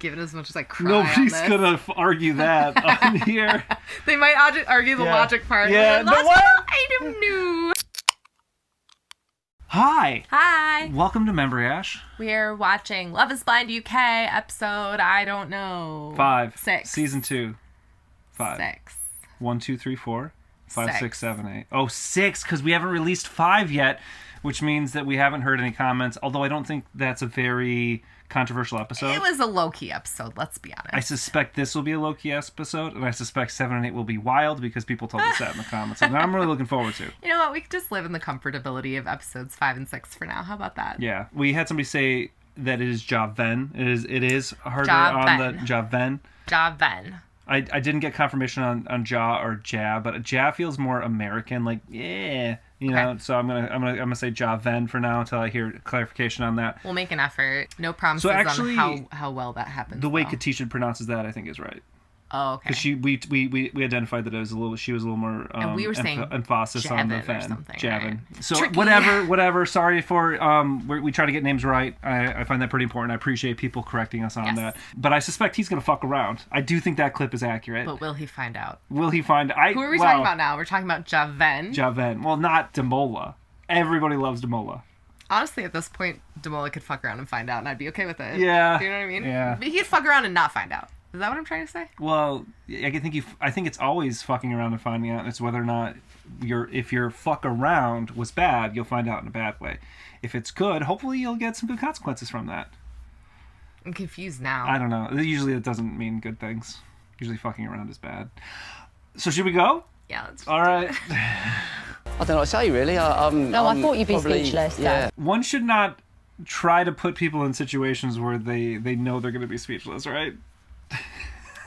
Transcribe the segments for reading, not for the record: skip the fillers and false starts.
give it as much as I cry. Nobody's on this. gonna argue that on here. They might argue the logic part. Yeah, Lost item new. Hi. Hi. Welcome to Memory Ash. We're watching Love is Blind UK episode, I don't know. 5. 6. Season 2. 5. 6. 1, 2, 3, 4. 5, 6. 6, 7, 8. Oh, 6, because we haven't released 5 yet, which means that we haven't heard any comments, although I don't think that's a very controversial episode. It was a low-key episode, let's be honest. I suspect this will be a low-key episode, and I suspect 7 and 8 will be wild because people told us that in the comments. So I'm really looking forward to. You know what? We could just live in the comfortability of episodes 5 and 6 for now. How about that? Yeah. We had somebody say that it is Javen. It is harder Javen. on the Javen. Javen. I didn't get confirmation on Ja or Ja, but Ja feels more American, like yeah, you know. Okay. So I'm gonna say Javen for now until I hear clarification on that. We'll make an effort. No promises actually, on how well that happens. The way though. Katisha pronounces that, I think, is right. Oh, okay. Because we identified that it was she was a little more and we were saying emphasis on the Javen or fan. something, Javen. right? So Tricky. whatever. Sorry for we try to get names right. I find that pretty important. I appreciate people correcting us on that. But I suspect he's gonna fuck around. I do think that clip is accurate. But will he find out? Will he find? Who are we talking about now? We're talking about Javen. Javen. Well, not Demola. Everybody loves Demola. Honestly, at this point, Demola could fuck around and find out, and I'd be okay with it. Yeah. Do you know what I mean? Yeah. But he'd fuck around and not find out. Is that what I'm trying to say? Well, I think it's always fucking around and finding out. It's whether or not if your fuck around was bad, you'll find out in a bad way. If it's good, hopefully you'll get some good consequences from that. I'm confused now. I don't know. Usually it doesn't mean good things. Usually fucking around is bad. So should we go? Yeah, let's All right. I don't know what to say, really. I thought you'd be speechless. Yeah. One should not try to put people in situations where they know they're going to be speechless, right?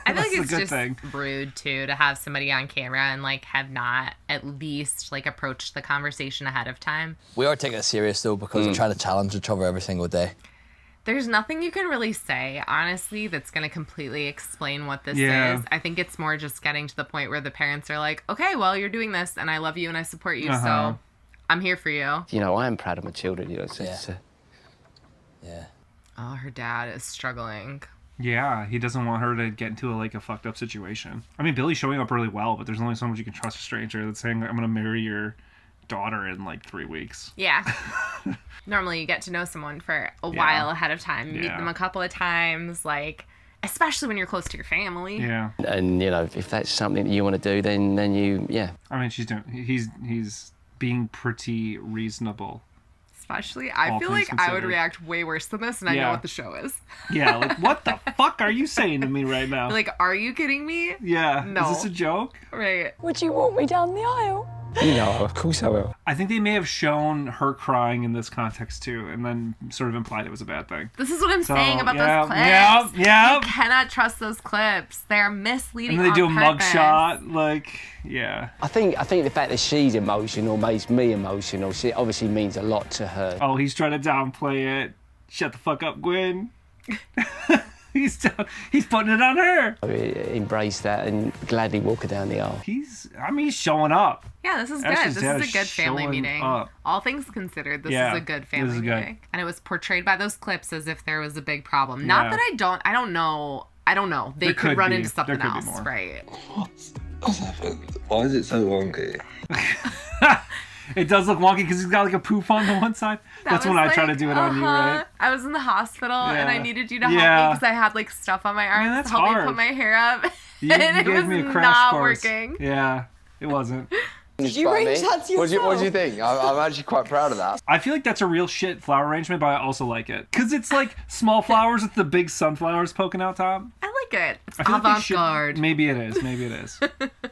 I feel like That's it's a good just thing. rude, too, to have somebody on camera and, like, have not at least, like, approached the conversation ahead of time. We are taking it serious, though, because we're trying to challenge each other every single day. There's nothing you can really say, honestly, that's going to completely explain what this Yeah. is. I think it's more just getting to the point where the parents are like, okay, well, you're doing this, and I love you and I support you, so I'm here for you. You know, I am proud of my children, you know. So Yeah. Oh, her dad is struggling. Yeah, he doesn't want her to get into a fucked up situation. I mean, Billy's showing up really well, but there's only so much you can trust a stranger that's saying, I'm going to marry your daughter in, 3 weeks. Yeah. Normally you get to know someone for a while ahead of time. You meet them a couple of times, especially when you're close to your family. Yeah. And, you know, if that's something that you want to do, then you, yeah. I mean, he's being pretty reasonable. Especially, I All feel things like I would considered. react way worse than this, and I know what the show is. Yeah, what the fuck are you saying to me right now? Like, are you kidding me? Yeah. No. Is this a joke? Right. Would you walk me down the aisle? You know, of course I will. I think they may have shown her crying in this context too, and then sort of implied it was a bad thing. This is what I'm saying about yeah, those clips. Yeah. You cannot trust those clips. They're misleading. And then they do a on mug purpose. shot, yeah. I think the fact that she's emotional makes me emotional. She obviously means a lot to her. Oh, he's trying to downplay it. Shut the fuck up, Gwen. He's putting it on her. I embrace that and gladly walk her down the aisle. He's showing up. Yeah, this is good. Ashley's This dad is a good family showing meeting. up. All things considered, this Yeah, is a good this family is good. meeting. And it was portrayed by those clips as if there was a big problem. Not that I don't know. They There could could run be. into something There could else, be more. right? What's happened? Why is it so wonky? It does look wonky because he's got a poof on the one side. That's when I try to do it on you, right? I was in the hospital and I Yeah. needed you to help me Yeah. because I had stuff on my arms Man, that's to help me hard. put my hair up. You and gave it was me a crash not course. working. Yeah, it wasn't. Did you arrange that to yourself? What do you think? I'm actually quite proud of that. I feel like that's a real shit flower arrangement, but I also like it. Because it's small flowers with the big sunflowers poking out top. I like it. It's I feel like they should- avant-garde. Maybe it is.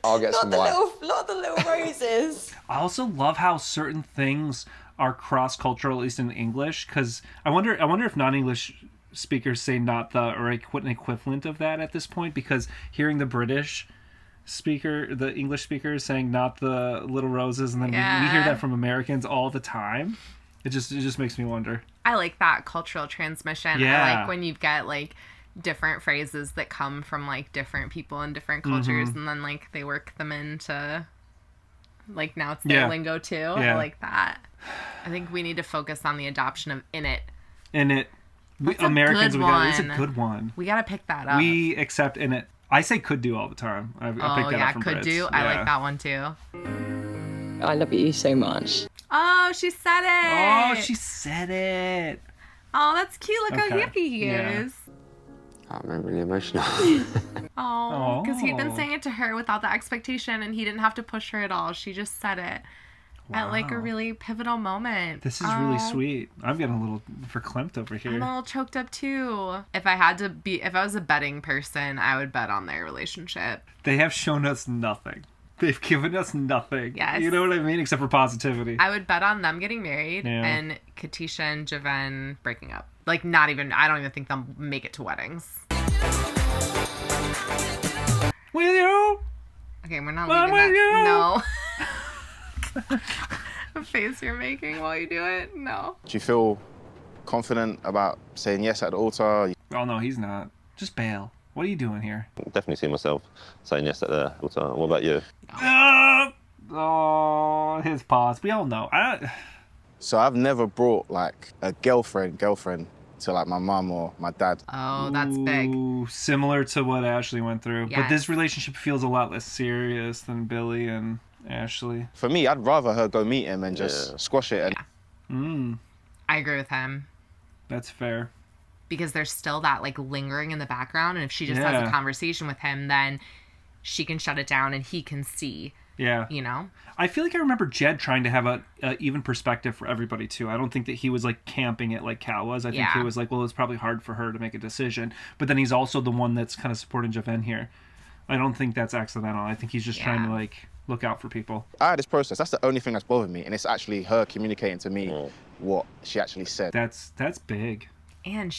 I'll get some wine. Not the little roses. I also love how certain things are cross-cultural, at least in English, because I wonder if non-English speakers say not the, or an equivalent of that at this point, because hearing the British speaker, the English speakers saying not the little roses, and then we hear that from Americans all the time. It just makes me wonder. I like that cultural transmission. Yeah. I like when you've got different phrases that come from different people in different cultures, and then they work them into now it's their lingo too. I like that. I think we need to focus on the adoption of in it. In it. Americans, good it's a one. good one. We gotta pick that up. We accept in it. I say could do all the time. I pick that up from could Brits. do. Yeah. I like that one too. I love you so much. Oh, she said it. Oh, she said it. Oh, that's cute. Look how Okay. hippie he Yeah. is. I'm really emotional. Oh, because he'd been Oh. saying it to her without the expectation, and he didn't have to push her at all. She just said it at like a Wow. really pivotal moment. This is really sweet. I'm getting a little verklempt over here. I'm a little choked up too. If I was a betting person, I would bet on their relationship. They have shown us nothing. They've given us nothing. Yes. You know what I mean? Except for positivity. I would bet on them getting married Yeah. and Katisha and Javen breaking up. Like, I don't even think they'll make it to weddings. Will you? Okay, we're not Mom, leaving that. will No. The face you're making while you do it? No. Do you feel confident about saying yes at the altar? Oh, no, he's not. Just bail. What are you doing here? Definitely see myself saying yes at the altar. What about you? Oh, his pause. We all know. So I've never brought like a girlfriend to like my mum or my dad. Oh, that's big. Ooh, similar to what Ashley went through. Yes. But this relationship feels a lot less serious than Billy and Ashley. For me, I'd rather her go meet him and just squash it. And I agree with him. That's fair. Because there's still that like lingering in the background, and if she just has Yeah. a conversation with him, then she can shut it down and he can see, Yeah. you know? I feel like I remember Jed trying to have a even perspective for everybody too. I don't think that he was like camping it like Cal was. I think he Yeah. was like, well, it's probably hard for her to make a decision. But then he's also the one that's kind of supporting Javen here. I don't think that's accidental. I think he's just trying to like look out for people. I had this process. That's the only thing that's bothered me, and it's actually her communicating to me what she actually said. That's big. And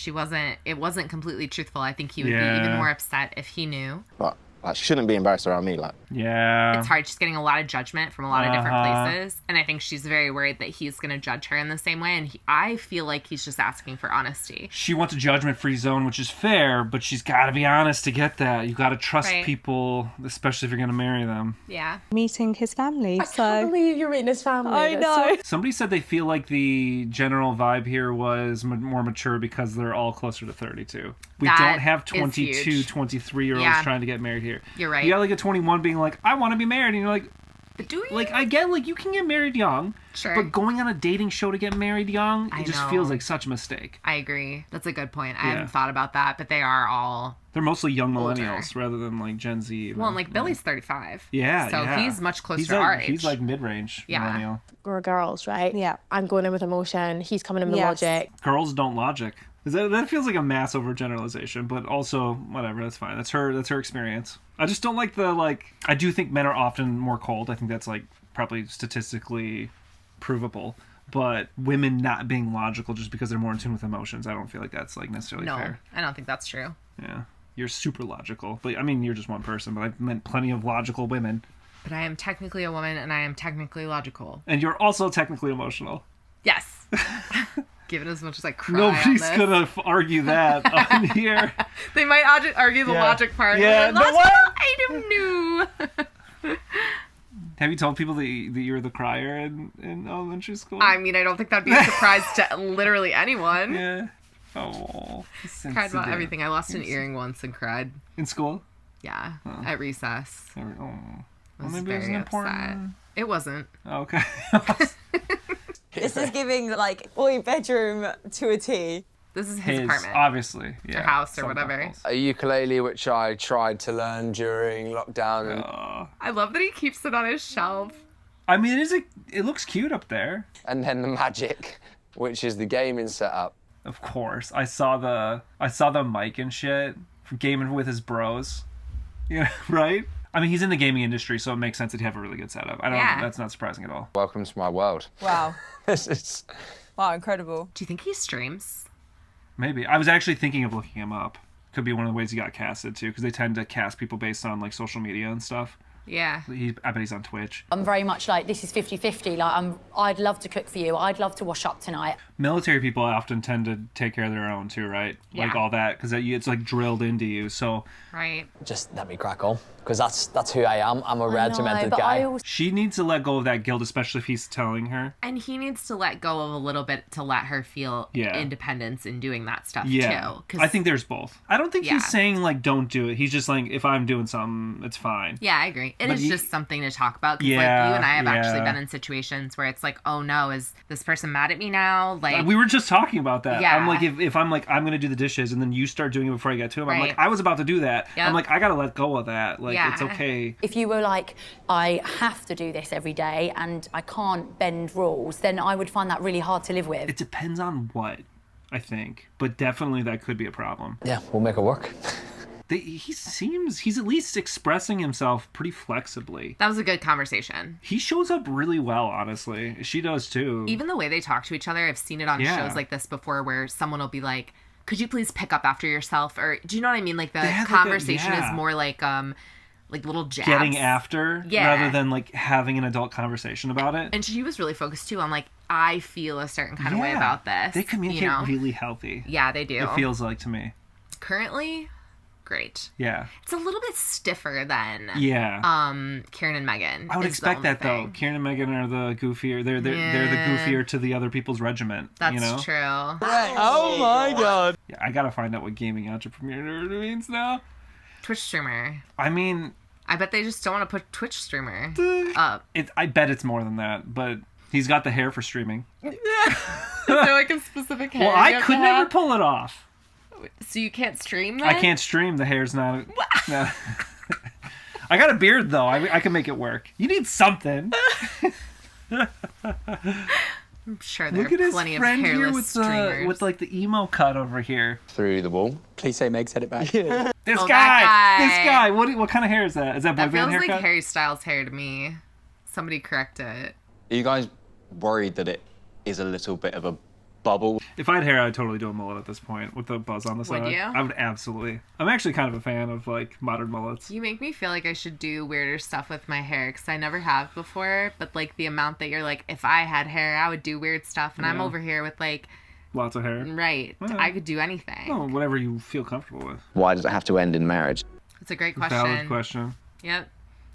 it wasn't completely truthful. I think he would be Yeah. even more upset if he knew. But like, she shouldn't be embarrassed around me. Like, Yeah. It's hard. She's getting a lot of judgment from a lot of different Uh-huh. places. And I think she's very worried that he's going to judge her in the same way. And I feel like he's just asking for honesty. She wants a judgment-free zone, which is fair, but she's got to be honest to get that. You got to trust Right. people, especially if you're going to marry them. Yeah. Meeting his family. I can't believe you're meeting his family. I That's know. Somebody said they feel like the general vibe here was more mature because they're all closer to 32. We That don't have is 22, huge. 23-year-olds Yeah. trying to get married here. You're right. You got like a 21 being like, I want to be married. And you're like, But do you? like, I get like you can get married young. Sure. But going on a dating show to get married young, I it just know. feels like such a mistake. I agree. That's a good point. I Yeah. hadn't thought about that, but they are all... They're mostly young Older. millennials rather than like Gen Z. Even. Well, and like Billy's 35. Yeah, So yeah. he's much closer He's to like, our age. He's like mid-range Yeah. millennial. We're girls, right? Yeah. I'm going in with emotion. He's coming in with Yes. logic. Girls don't logic. That feels like a mass overgeneralization, but also whatever. That's fine. That's her experience. I just don't like the I do think men are often more cold. I think that's like probably statistically provable. But women not being logical just because they're more in tune with emotions, I don't feel like that's like necessarily No, fair. I don't think that's true. Yeah, you're super logical, but I mean you're just one person. But I've met plenty of logical women, But I am technically a woman, and I am technically logical. and you're also technically emotional. Yes. Give it as much as I cry Nobody's on this. gonna argue that on here. They might argue the Yeah. logic part. Yeah, Like, no, logic, what? I don't know. Have you told people that you were the crier in elementary school? I mean, I don't think that'd be a surprise to literally anyone. Yeah. Oh. Cried about sensitive. everything. I lost an earring once and cried. In school? Yeah, at recess. Oh. I Well, was maybe it very wasn't upset. important. It wasn't. Okay. This is giving like boy bedroom to a T. This is his apartment. Obviously. Yeah. Or house or Some whatever. couples. A ukulele, which I tried to learn during lockdown. And, I love that he keeps it on his shelf. I mean, it looks cute up there. and then the magic, which is the gaming setup. Of course. I saw the mic and shit for gaming with his bros. Yeah, right? I mean, he's in the gaming industry, so it makes sense that he'd have a really good setup. That's not surprising at all. Welcome to my world. Wow. This is... Wow, incredible. Do you think he streams? Maybe. I was actually thinking of looking him up. Could be one of the ways he got casted, too, because they tend to cast people based on, like, social media and stuff. Yeah. I bet he's on Twitch. I'm very much like, this is 50-50. Like, I'd love to cook for you. I'd love to wash up tonight. Military people often tend to take care of their own too, right? Yeah. Like all that, because it's like drilled into you. So Right. Just let me crack on, because that's who I am. I'm a regimented but guy. she needs to let go of that guilt, especially if he's telling her. And he needs to let go of a little bit to let her feel independence in doing that stuff too. I think there's both. I don't think Yeah. he's saying like don't do it. He's just like, if I'm doing something, it's fine. Yeah, I agree. It But is just something to talk about. Because like you and I have actually been in situations where it's like, oh no, is this person mad at me now? Like We were just talking about that. Yeah. I'm like, if I'm like, I'm gonna do the dishes, and then you start doing it before I get to him, I'm Right. like, I was about to do that. Yep. I'm like, I gotta let go of that. Like, Yeah. it's okay. If you were like, I have to do this every day and I can't bend rules, then I would find that really hard to live with. It depends on what, I think, but definitely that could be a problem. Yeah, we'll make it work. He's at least expressing himself pretty flexibly. that was a good conversation. He shows up really well, honestly. She does too. Even the way they talk to each other, I've seen it on Yeah. shows like this before where someone will be like, could you please pick up after yourself? Or do you know what I mean? Like the They have, like, conversation yeah. is more like little jabs. getting after Yeah. rather than like having an adult conversation about it. And she was really focused too on like, I feel a certain kind of way Yeah. about this. They communicate you know? really healthy. Yeah, they do. It feels like to me. Currently, great. Yeah. It's a little bit stiffer than Yeah. Kieran and Megan. I would is the expect only that though. thing. Kieran and Megan are the goofier. They're the goofier to the other people's regiment. That's you know? true. Oh my god. Yeah, I gotta find out what gaming entrepreneur means now. Twitch streamer. I mean, I bet they just don't want to put Twitch streamer up. I bet it's more than that, but he's got the hair for streaming. Is there like a specific hair? Well, you I have could to never have? pull it off. So you can't stream then? I can't stream. The hair's not. No. I got a beard though. I can make it work. You need something. I'm sure there Look are at his plenty of friend here hairless streamers. with like the emo cut over here. Through the wall. Please say Meg said it back. This Oh, guy. that guy. This guy. What kind of hair is that? Is that boy That band feels haircut? like Harry Styles hair to me. Somebody correct it. Are you guys worried that it is a little bit of a bubble? If I had hair, I'd totally do a mullet at this point with the buzz on the side. Would you? I would absolutely. I'm actually kind of a fan of like modern mullets. You make me feel like I should do weirder stuff with my hair because I never have before. But like the amount that you're like, if I had hair, I would do weird stuff. And I'm Yeah. over here with like, Lots of hair. right, Yeah. I could do anything. Oh, whatever you feel comfortable with. Why does it have to end in marriage? It's a great question. Valid question. Yep.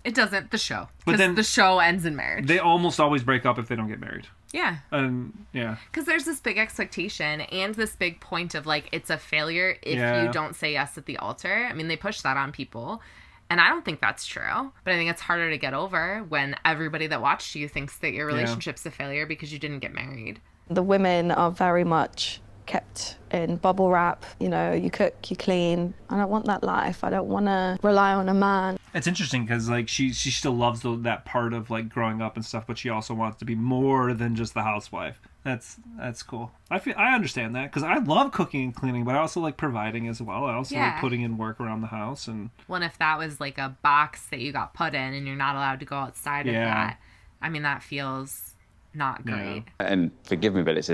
It doesn't. The show. But But then- the show ends in marriage. They almost always break up if they don't get married. Yeah. And yeah. Because there's this big expectation and this big point of like, it's a failure if Yeah. you don't say yes at the altar. I mean, they push that on people. And I don't think that's true. But I think it's harder to get over when everybody that watched you thinks that your relationship's a failure because you didn't get married. The women are very much kept in bubble wrap. You know, you cook, you clean. I don't want that life. I don't want to rely on a man. It's interesting because like she still loves that part of like growing up and stuff, but she also wants to be more than just the housewife. That's cool. I understand that because I love cooking and cleaning, but I also like providing as well. I also like putting in work around the house and. Well, if that was like a box that you got put in and you're not allowed to go outside of that, I mean that feels not great. And forgive me, but it's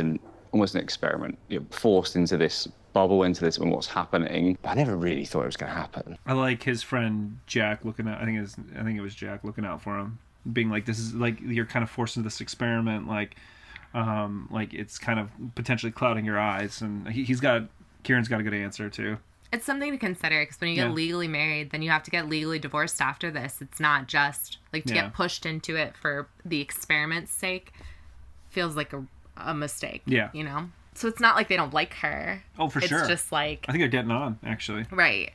almost an experiment. You're forced into this bubble, into this and what's happening. I never really thought it was going to happen. I like his friend Jack looking out. I think it was Jack looking out for him, being like, "This is like you're kind of forced into this experiment, like it's kind of potentially clouding your eyes." And Kieran's got a good answer too. It's something to consider because when you get legally married, then you have to get legally divorced after this. It's not just like to get pushed into it for the experiment's sake. Feels like a mistake. Yeah. You know? So it's not like they don't like her. Oh, for sure. It's just like... I think they're getting on, actually. Right.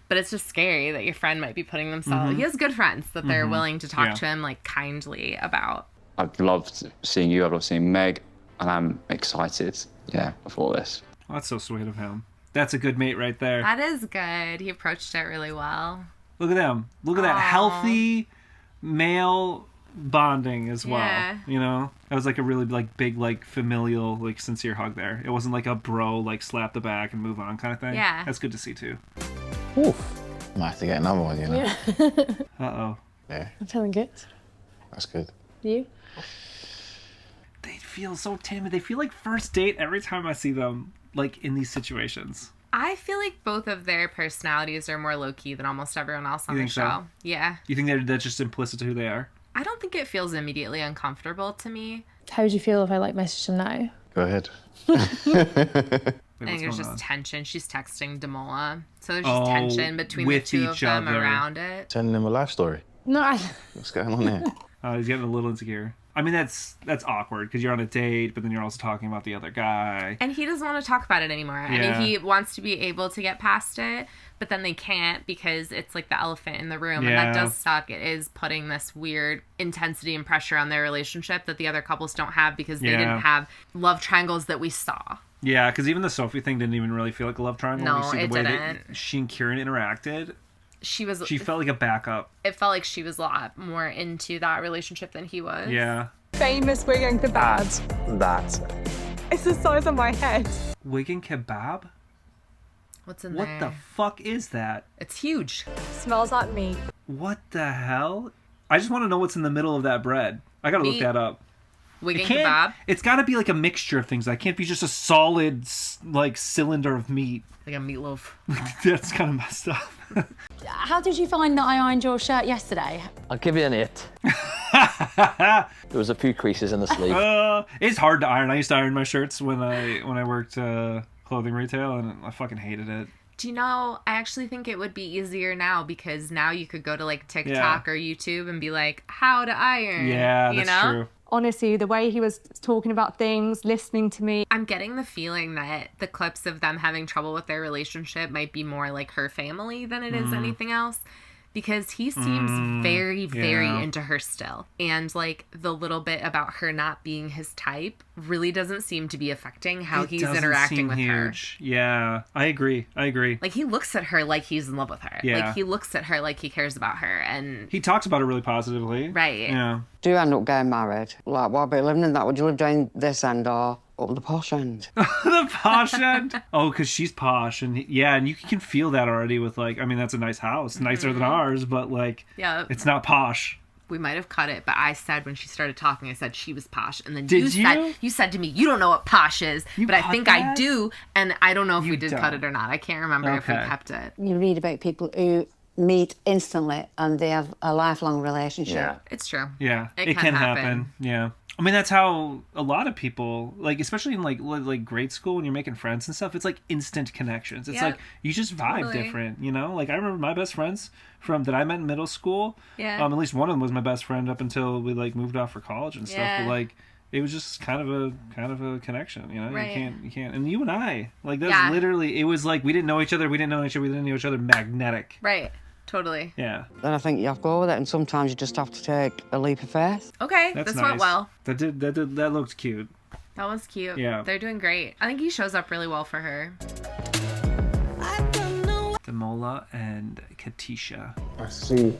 But it's just scary that your friend might be putting themselves... He has good friends that they're willing to talk to him, like, kindly about. I've loved seeing you. I've loved seeing Meg. And I'm excited, before this. Well, that's so sweet of him. That's a good mate right there. That is good. He approached it really well. Look at them. Look at that healthy male bonding as well. Yeah. You know? That was like a really like big like familial like sincere hug there. It wasn't like a bro like slap the back and move on kind of thing. Yeah. That's good to see too. Oof. Might have to get another one, you know? Yeah. Uh-oh. Yeah, I'm feeling good. that's good. You? They feel so timid. They feel like first date every time I see them like in these situations. I feel like both of their personalities are more low-key than almost everyone else on the show. So? Yeah. You think that's just implicit to who they are? I don't think it feels immediately uncomfortable to me. How would you feel if I messaged him now? Go ahead. I think there's just tension. She's texting Damola. So there's just tension between the two of them around it. Telling them a life story. No, What's going on there? He's getting a little insecure. I mean, that's awkward because you're on a date, but then you're also talking about the other guy. And he doesn't want to talk about it anymore. Yeah. I mean, he wants to be able to get past it, but then they can't because it's like the elephant in the room. Yeah. And that does suck. It is putting this weird intensity and pressure on their relationship that the other couples don't have because they didn't have love triangles that we saw. Yeah, because even the Sophie thing didn't even really feel like a love triangle. No, when you see it the way didn't. that she and Kieran interacted. She felt like a backup. It felt like she was a lot more into that relationship than he was. Yeah. Famous Wigan kebab. That. It's the size of my head. Wigan kebab? What's in what there? What the fuck is that? It's huge. Smells like meat. What the hell? I just want to know what's in the middle of that bread. I gotta look that up. Wigan kebab? It's gotta be like a mixture of things. It can't be just a solid, like, cylinder of meat. Like a meatloaf. That's kind of messed up. How did you find that I ironed your shirt yesterday? I'll give you an 8. There was a few creases in the sleeve. It's hard to iron. I used to iron my shirts when I worked clothing retail, and I fucking hated it. Do you know, I actually think it would be easier now because now you could go to like TikTok or YouTube and be like, how to iron. Yeah, that's true. Honestly, the way he was talking about things, listening to me. I'm getting the feeling that the clips of them having trouble with their relationship might be more like her family than it is anything else. Because he seems very, very into her still. And, like, the little bit about her not being his type really doesn't seem to be affecting how he's interacting with her. Yeah, I agree. Like, he looks at her like he's in love with her. Yeah. Like, he looks at her like he cares about her. And he talks about her really positively. Right. Yeah. Do you end up getting married? Like, what about living in that? Would you live down this end or up the posh end? The posh end? Oh, because she's posh. And and you can feel that already with, like, I mean, that's a nice house. Nicer than ours, but, like, it's not posh. We might have cut it, but I said when she started talking, I said she was posh. And then you said to me, you don't know what posh is, but I think I do. And I don't know if we did cut it or not. I can't remember if we kept it. You read about people who meet instantly and they have a lifelong relationship. Yeah, it's true. Yeah, it can happen. Yeah. I mean, that's how a lot of people, like, especially in like grade school when you're making friends and stuff, it's like instant connections. It's like you just vibe different, you know? Like, I remember my best friends that I met in middle school. Yeah. At least one of them was my best friend up until we like moved off for college and stuff. Yeah. But like, it was just kind of a connection, you know? Right. You can't. And you and I, like, that's literally, it was like we didn't know each other. We didn't know each other. Magnetic. Right. Totally. Yeah. Then I think you have to go with it, and sometimes you just have to take a leap of faith. Okay, That's this nice. went well. That looked cute. That was cute. Yeah. They're doing great. I think he shows up really well for her. Damola and Katisha. I see.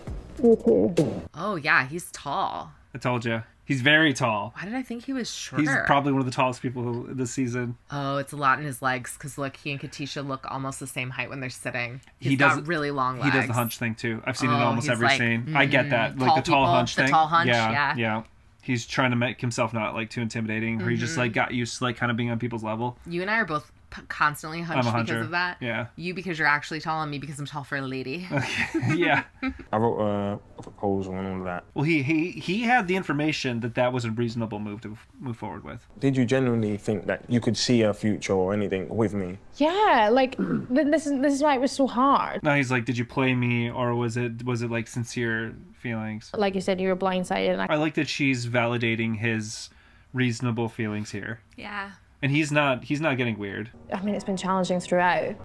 Oh, yeah, he's tall. I told you. He's very tall. Why did I think he was shorter? He's probably one of the tallest people this season. Oh, it's a lot in his legs because look, he and Katisha look almost the same height when they're sitting. He He's does got really long legs. He does the hunch thing too. I've seen it in almost he's every like, scene. I get that, like tall the tall people, hunch the thing. tall hunch, yeah. He's trying to make himself not like too intimidating, or he just like got used to like kind of being on people's level. You and I are both constantly hunched I'm a huncher. because of that. Yeah. You because you're actually tall, and me because I'm tall for a lady. Yeah. I wrote a proposal and all of that. Well, he had the information that was a reasonable move to move forward with. Did you genuinely think that you could see a future or anything with me? Yeah, like this is why it was so hard. Now he's like, did you play me, or was it like sincere feelings? Like you said, you were blindsided. And I like that she's validating his reasonable feelings here. Yeah. And he's not getting weird. I mean, it's been challenging throughout.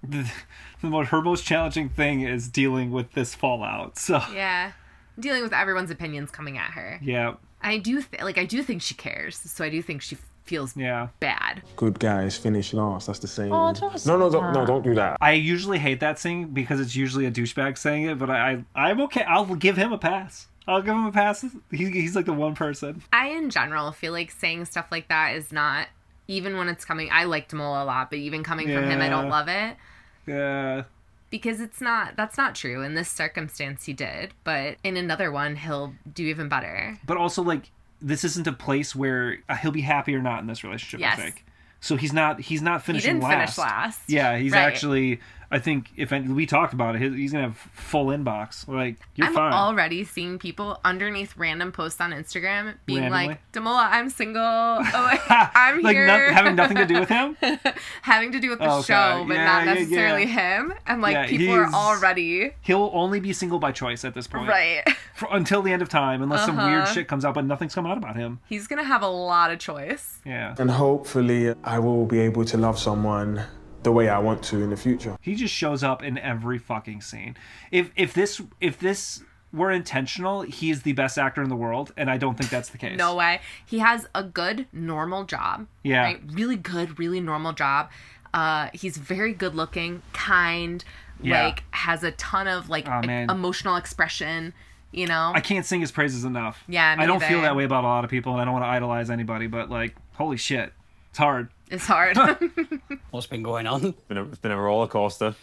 Her most challenging thing is dealing with this fallout. So Yeah. Dealing with everyone's opinions coming at her. yeah. I do think she cares. So I do think she feels bad. Good guys finish last. That's the saying. Oh, don't say No, that. don't do that. I usually hate that saying because it's usually a douchebag saying it, but I'm okay. I'll give him a pass. I'll give him a pass. He's like the one person. I, in general, feel like saying stuff like that is not, even when it's coming, I like Damola a lot, but even coming from him, I don't love it. Yeah. Because that's not true. In this circumstance, he did, but in another one, he'll do even better. But also, like, this isn't a place where he'll be happy or not in this relationship, Yes. I think. So he's not finishing He didn't last. finish last. Yeah, he's Right. actually. I think we talked about it, he's gonna have full inbox. Like, you're I'm fine. already seeing people underneath random posts on Instagram being Randomly? like, Damola, I'm single. Oh, I'm like here. having nothing to do with him. Having to do with the Okay. show, but Yeah, not yeah, necessarily yeah. him. And like Yeah, people are he's- already He'll only be single by choice at this point. right. Until the end of time, unless some weird Uh-huh. shit comes out, but nothing's come out about him. He's gonna have a lot of choice. Yeah. And hopefully I will be able to love someone the way I want to in the future. He just shows up in every fucking scene. If this were intentional, he's the best actor in the world, and I don't think that's the case. No way. He has a good normal job. Yeah. Right? Really good, really normal job. He's very good looking, kind, Yeah. like has a ton of like Oh, man. emotional expression, you know? I can't sing his praises enough. Yeah, me I don't feel either. that way about a lot of people, and I don't want to idolize anybody, but like, holy shit, it's hard. It's hard. What's been going on? It's been a roller coaster.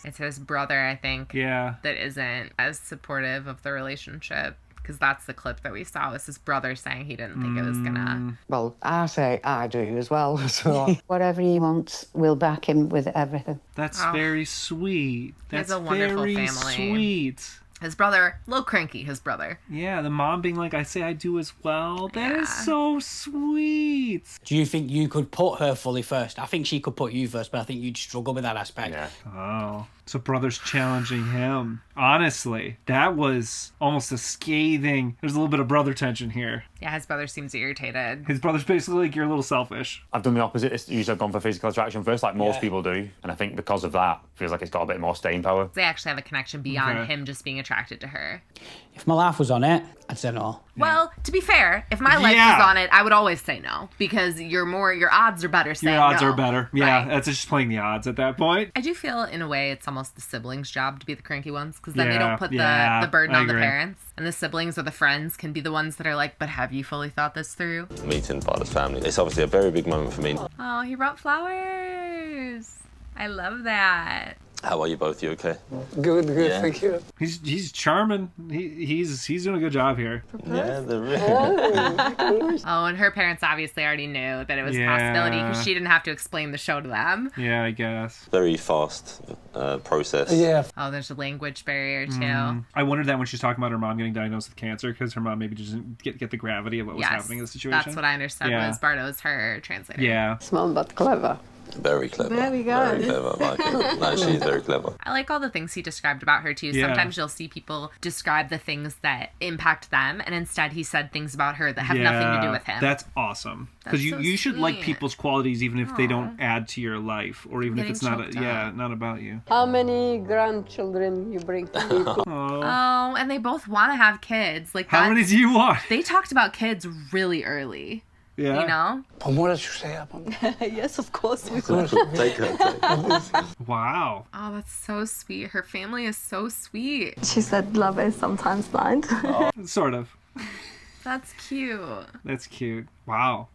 It's his brother, I think. Yeah. That isn't as supportive of the relationship. Because that's the clip that we saw. Was his brother saying he didn't think it was gonna. Well, I say I do as well. So Whatever he wants, we'll back him with everything. That's Oh. very sweet. He has That's a wonderful very family. sweet. His brother, a little cranky, his brother. Yeah, the mom being like, I say I do as well. That is so sweet. Do you think you could put her fully first? I think she could put you first, but I think you'd struggle with that aspect. Oh. So brother's challenging him. Honestly, that was almost a scathing. There's a little bit of brother tension here. Yeah, his brother seems irritated. His brother's basically like, you're a little selfish. I've done the opposite. It's usually I've gone for physical attraction first, like most people do. And I think because of that, feels like it's got a bit more staying power. They actually have a connection beyond Okay. him just being attracted to her. If my life was on it, I'd say no. Well, to be fair, if my life Yeah. was on it, I would always say no. Because your odds are better saying Your odds no. are better. Yeah, Right. that's just playing the odds at that point. I do feel, in a way, it's almost the siblings' job to be the cranky ones, because then they Yeah, don't put yeah, the burden I on the agree. parents, and the siblings or the friends can be the ones that are like, but have you fully thought this through? Meeting father's family. It's obviously a very big moment for me. Oh, he brought flowers. I love that. How are you both? You okay? Good, Yeah. thank you. He's charming. He's doing a good job here. Yeah, they're Oh, and her parents obviously already knew that it was a Yeah. possibility because she didn't have to explain the show to them. Yeah, I guess. very fast process. Oh, there's a language barrier too. I wondered that when she's talking about her mom getting diagnosed with cancer, because her mom maybe just didn't get the gravity of what was Yes, happening in the situation. that's what I understood Yeah. was Bardo's her translator. Yeah. Small but clever. Very clever. There we go. Very clever. I like it. No, she's very clever. I like all the things he described about her too. Yeah. Sometimes you'll see people describe the things that impact them, and instead he said things about her that have nothing to do with him. That's awesome. Because That's so you should like sweet. people's qualities even if they don't add to your life, or even if Getting it's not choked not about you. How many grandchildren you bring to me? Oh, and they both want to have kids. Like How that- many do you want? They talked about kids really early. Yeah. You know? But what did you say about me? Yes, of course we Take her. Wow. Oh, that's so sweet. Her family is so sweet. She said love is sometimes blind. Sort of. That's cute. That's cute. Wow.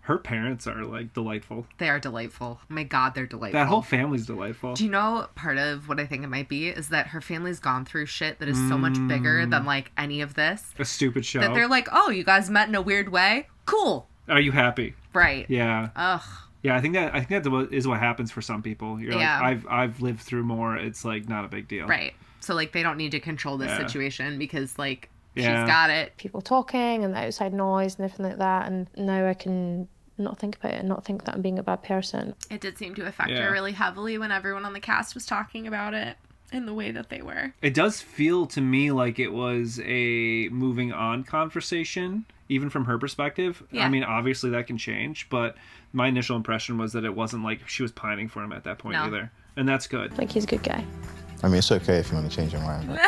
Her parents are like delightful. They are delightful. Oh my God, they're delightful. That whole family's delightful. Do you know part of what I think it might be is that her family's gone through shit that is so much bigger than like any of this. A stupid show. That they're like, oh, you guys met in a weird way? Cool. Are you happy? Right. Yeah. Ugh. Yeah, I think that is what happens for some people. You're Yeah. like, I've lived through more. It's like not a big deal. Right. So like they don't need to control this Yeah. situation because like Yeah. she's got it. People talking and the outside noise and everything like that, and now I can not think about it and not think that I'm being a bad person. It did seem to affect Yeah. her really heavily when everyone on the cast was talking about it in the way that they were. It does feel to me like it was a moving on conversation, even from her perspective. Yeah. I mean, obviously that can change, but my initial impression was that it wasn't like she was pining for him at that point No. either. And that's good. I think he's a good guy. I mean, it's okay if you want to change your mind.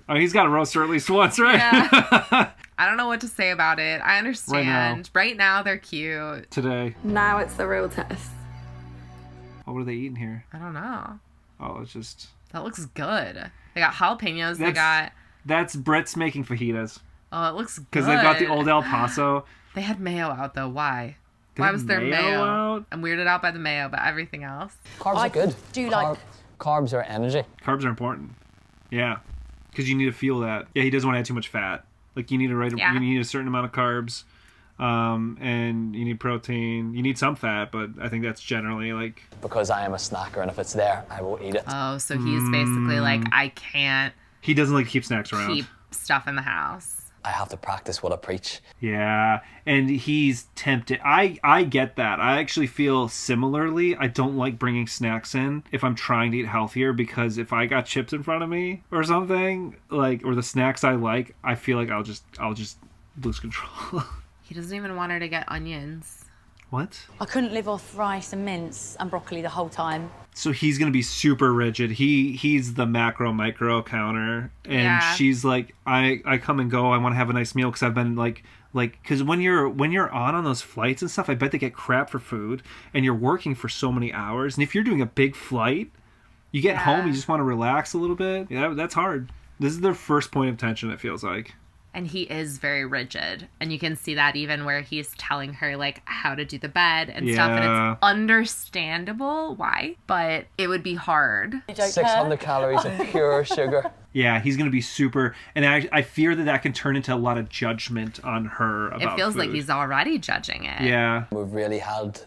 Oh, he's got to roast her at least once, right? Yeah. I don't know what to say about it. I understand. Right now they're cute. Today. Now it's the real test. Oh, what are they eating here? I don't know. Oh, it's just... That looks good. They got jalapenos. They got... That's Brett's making fajitas. Oh, it looks good. Because they've got the old El Paso. They had mayo out though. Why? They Why had was there mayo mayo? out? I'm weirded out by the mayo, but everything else. Carbs are good. do like- Carbs are energy. Carbs are important. Yeah. Because you need to feel that. Yeah, he doesn't want to add too much fat. Like, you need Yeah. you need a certain amount of carbs. And you need protein. You need some fat, but I think that's generally like... Because I am a snacker, and if it's there, I will eat it. Oh, so he's basically like, I can't He doesn't like keep snacks around. keep stuff in the house. I have to practice what I preach. Yeah, and he's tempted. I get that. I actually feel similarly. I don't like bringing snacks in if I'm trying to eat healthier, because if I got chips in front of me or something, like, or the snacks I like, I feel like I'll just lose control. He doesn't even want her to get onions. What? I couldn't live off rice and mince and broccoli the whole time. So he's gonna be super rigid. He's the macro micro counter, and she's like, I come and go. I want to have a nice meal because I've been like because when you're on those flights and stuff, I bet they get crap for food, and you're working for so many hours. And if you're doing a big flight, you get home, you just want to relax a little bit. Yeah, that's hard. This is their first point of tension. It feels like. And he is very rigid. And you can see that even where he's telling her, like, how to do the bed and stuff. And it's understandable why, but it would be hard. 600 calories of pure sugar. Yeah, he's going to be super... And I fear that can turn into a lot of judgment on her about It feels food. like he's already judging it. Yeah. We've really had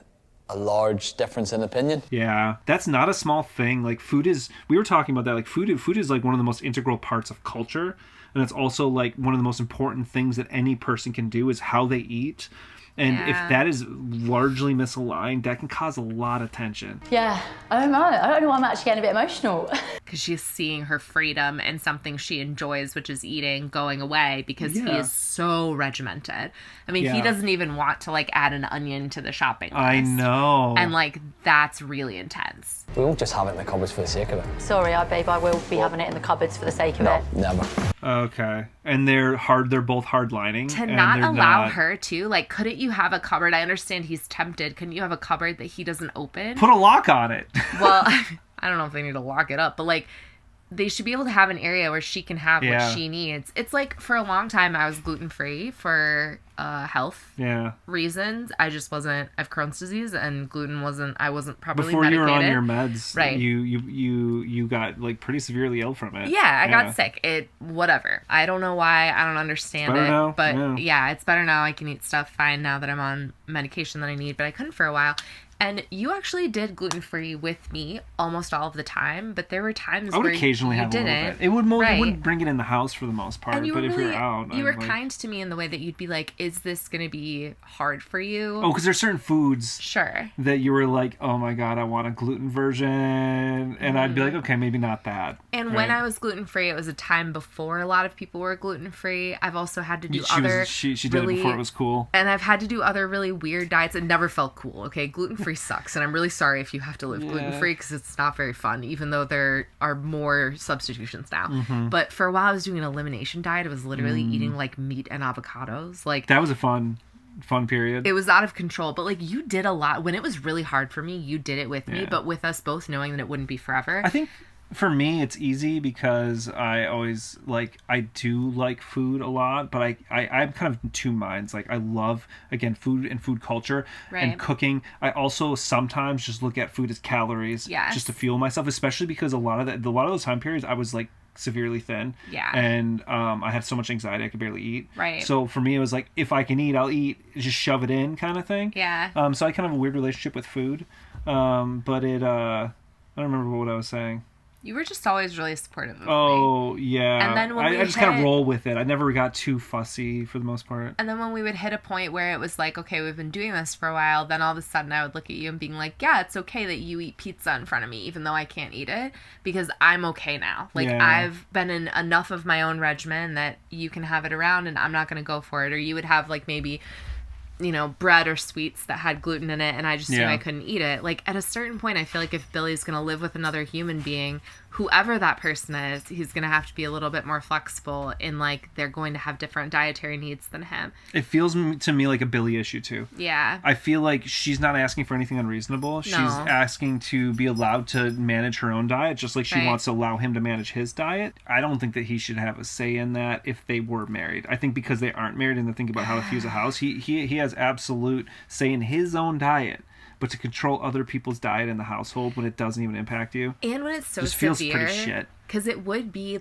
a large difference in opinion. Yeah, that's not a small thing. Like, food is... We were talking about that. Like, food is, like, one of the most integral parts of culture. And it's also like one of the most important things that any person can do is how they eat. And if that is largely misaligned, that can cause a lot of tension. Yeah, I don't know. I don't know why I'm actually getting a bit emotional. Because she's seeing her freedom and something she enjoys, which is eating, going away because he is so regimented. I mean, he doesn't even want to like add an onion to the shopping list. I know. And like, that's really intense. We won't just have it in the cupboards for the sake of it. Sorry, babe, I will be having it in the cupboards for the sake of it. Never. Okay. And they're both hardlining. To not allow her to, like, couldn't you have a cupboard? I understand he's tempted. Couldn't you have a cupboard that he doesn't open? Put a lock on it. Well, I don't know if they need to lock it up, but like, they should be able to have an area where she can have what she needs. It's like, for a long time, I was gluten-free for health reasons. I just wasn't, I have Crohn's disease, and gluten I wasn't properly Before medicated. you were on your meds, right? You got like pretty severely ill from it. Yeah, I got sick. Whatever. I don't know why. I don't understand it. Now. But yeah, it's better now. I can eat stuff fine now that I'm on medication that I need, but I couldn't for a while. And you actually did gluten-free with me almost all of the time, but there were times I would where occasionally you have didn't. A little bit. It wouldn't bring it in the house for the most part, And but if you're out... You were kind to me in the way that you'd be like, is this going to be hard for you? Oh, because there's certain foods that you were like, oh my God, I want a gluten version. And I'd be like, okay, maybe not that. And when I was gluten-free, it was a time before a lot of people were gluten-free. I've also had to do She did it before it was cool. And I've had to do other really weird diets. It never felt cool, okay? Gluten-free sucks, and I'm really sorry if you have to live gluten-free because it's not very fun, even though there are more substitutions now. Mm-hmm. But for a while, I was doing an elimination diet. I was literally eating like meat and avocados. Like, that was a fun period. It was out of control, but like, you did a lot. When it was really hard for me, you did it with me, but with us both knowing that it wouldn't be forever. I think for me it's easy because I always I do like food a lot, but I'm kind of in two minds. Like, I love, again, food and food culture and cooking. I also sometimes just look at food as calories just to fuel myself, especially because a lot of those time periods I was like severely thin, and I had so much anxiety I could barely eat. So for me, it was like, if I can eat, I'll eat, just shove it in kind of thing. So I kind of have a weird relationship with food, but I don't remember what I was saying. You were just always really supportive of me. Oh, yeah. And then when I just kind of roll with it. I never got too fussy for the most part. And then when we would hit a point where it was like, okay, we've been doing this for a while, then all of a sudden I would look at you and being like, yeah, it's okay that you eat pizza in front of me, even though I can't eat it, because I'm okay now. Like, I've been in enough of my own regimen that you can have it around and I'm not going to go for it. Or you would have like maybe, you know, bread or sweets that had gluten in it and I just knew I couldn't eat it. Like, at a certain point, I feel like if Billy's going to live with another human being, whoever that person is, he's going to have to be a little bit more flexible in, like, they're going to have different dietary needs than him. It feels to me like a Billy issue, too. Yeah. I feel like she's not asking for anything unreasonable. She's asking to be allowed to manage her own diet, just like she wants to allow him to manage his diet. I don't think that he should have a say in that if they were married. I think because they aren't married and they think about how to fuse a house, he has absolute say in his own diet. But to control other people's diet in the household when it doesn't even impact you, and when it's so just severe, feels pretty shit. Because it would be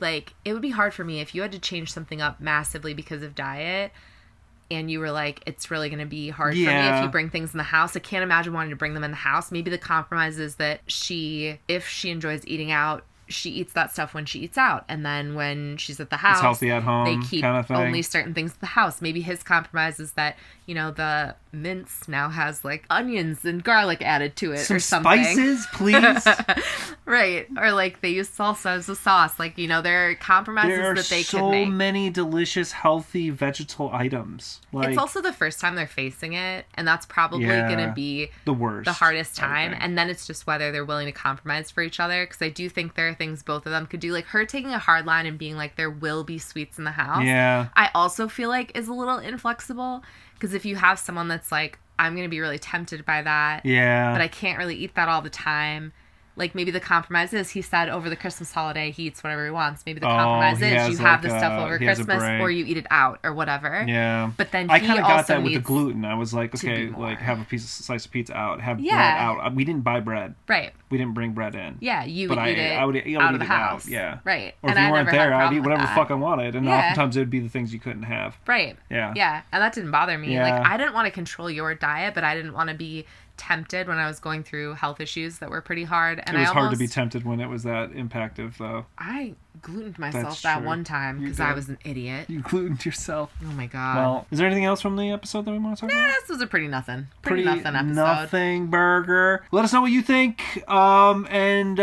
hard for me if you had to change something up massively because of diet. and you were like, it's really going to be hard for me if you bring things in the house. I can't imagine wanting to bring them in the house. Maybe the compromise is that if she enjoys eating out, she eats that stuff when she eats out. And then when she's at the house, it's healthy at home, they keep kind of thing. only certain things at the house. Maybe his compromise is that, the mince now has like onions and garlic added to it or something. Spices, please. Right. Or like they use salsa as a sauce. Like, there are compromises that they could make. So many delicious, healthy vegetable items. Like, it's also the first time they're facing it, and that's probably going to be the worst, the hardest time. And then it's just whether they're willing to compromise for each other, because I do think there are things both of them could do. Like her taking a hard line and being like, there will be sweets in the house. Yeah. I also feel like is a little inflexible, because if you have someone that's like, I'm going to be really tempted by that, but I can't really eat that all the time. Like, maybe the compromise is, he said over the Christmas holiday, he eats whatever he wants. Maybe the compromise is you have the stuff over Christmas or you eat it out or whatever. Yeah. But then I kind of got that with the gluten. I was like, okay, like have a slice of pizza out, have bread out. We didn't buy bread. Right. We didn't bring bread in. Yeah, I would eat out of the house. Yeah. Right. Or if you weren't there, I'd eat whatever the fuck I wanted. And oftentimes it would be the things you couldn't have. Right. Yeah. Yeah. And that didn't bother me. Yeah. Like, I didn't want to control your diet, but I didn't want to be tempted when I was going through health issues that were pretty hard. And it was hard to be tempted when it was that impacttive, though. I glutened myself that one time because I was an idiot. You glutened yourself. Oh my god. Well, is there anything else from the episode that we want to talk about? This was a pretty nothing. Pretty nothing episode. Nothing burger. Let us know what you think. And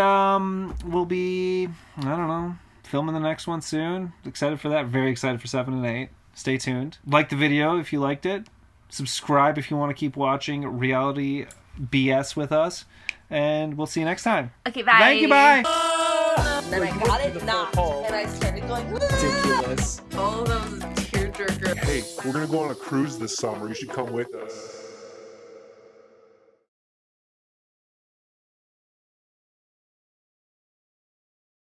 we'll be, I don't know, filming the next one soon. Excited for that. Very excited for 7 and 8. Stay tuned. Like the video if you liked it. Subscribe if you want to keep watching reality BS with us. And we'll see you next time. Okay, bye. Thank you, bye. Then I got it knocked, and I started going, ridiculous. All those tearjerker. Hey, we're going to go on a cruise this summer. You should come with us.